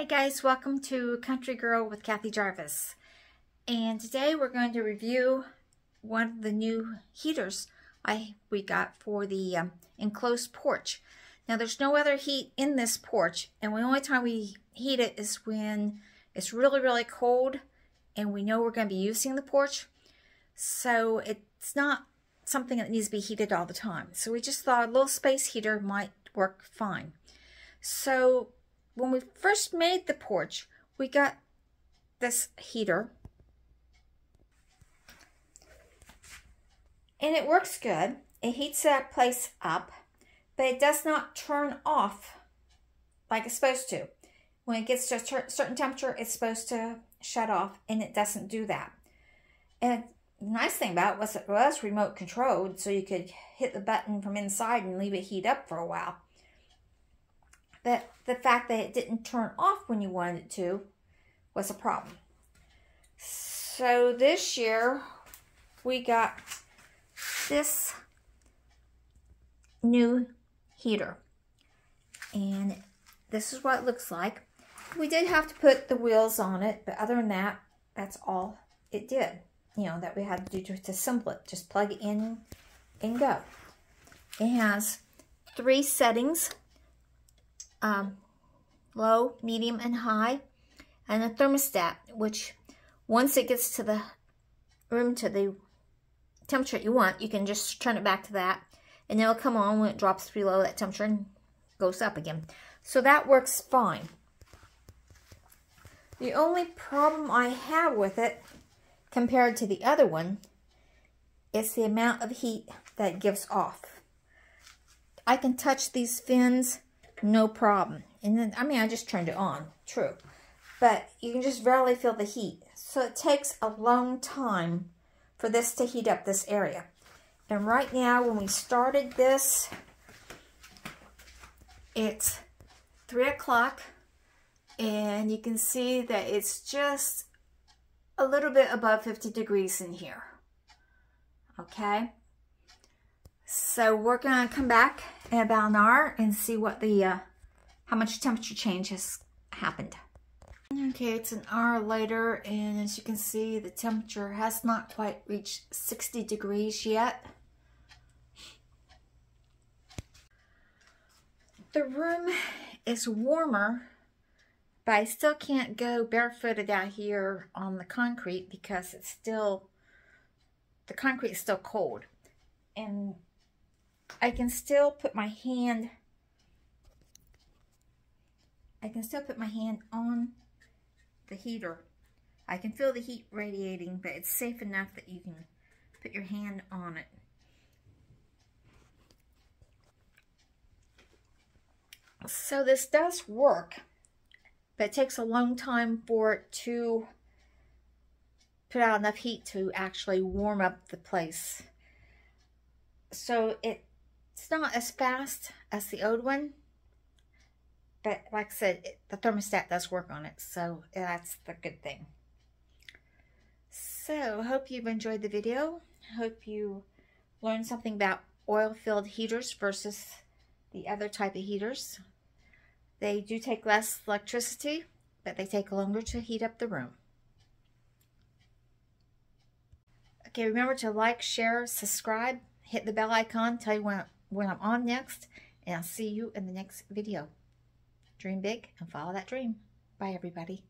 guys, welcome to Country Girl with Kathy Jarvis. And today we're going to review one of the new heaters we got for the enclosed porch. Now there's no other heat in this porch, and the only time we heat it is when it's really cold and we know we're going to be using the porch. So it's not something that needs to be heated all the time. So we just thought a little space heater might work fine. So when we first made the porch, we got this heater, and it works good. It heats that place up, but it does not turn off like it's supposed to. When it gets to a certain temperature, it's supposed to shut off, and it doesn't do that. And the nice thing about it was it was remote controlled, so you could hit the button from inside and leave it heat up for a while. But the fact that it didn't turn off when you wanted it to was a problem. So this year we got this new heater, and this is what it looks like. We did have to put the wheels on it, but other than that, that's all it did, that we had to do to assemble it. Just plug it in and go. It has 3 settings. Low, medium, and high, and a thermostat, which once it gets to the room to the temperature you want, you can just turn it back to that, and it'll come on when it drops below that temperature and goes up again. So that works fine. The only problem I have with it compared to the other one is the amount of heat that it gives off. I can touch these fins no problem. And then, I just turned it on, true. But you can just barely feel the heat. So it takes a long time for this to heat up this area. And right now, when we started this, it's 3 o'clock. And you can see that it's just a little bit above 50 degrees in here. Okay? So we're going to come back in about an hour and see what the how much temperature change has happened. Okay, it's an hour later, and as you can see, the temperature has not quite reached 60 degrees yet. The room is warmer, but I still can't go barefooted out here on the concrete because it's still, the concrete is still cold. And I can still put my hand on the heater. I can feel the heat radiating, but it's safe enough that you can put your hand on it. So this does work, but it takes a long time for it to put out enough heat to actually warm up the place. So it's not as fast as the old one, but like I said, the thermostat does work on it, so that's the good thing. So, hope you've enjoyed the video. Hope you learned something about oil-filled heaters versus the other type of heaters. They do take less electricity, but they take longer to heat up the room. Okay, remember to like, share, subscribe, hit the bell icon, tell you when I'm on next, and I'll see you in the next video. Dream big and follow that dream. Bye, everybody.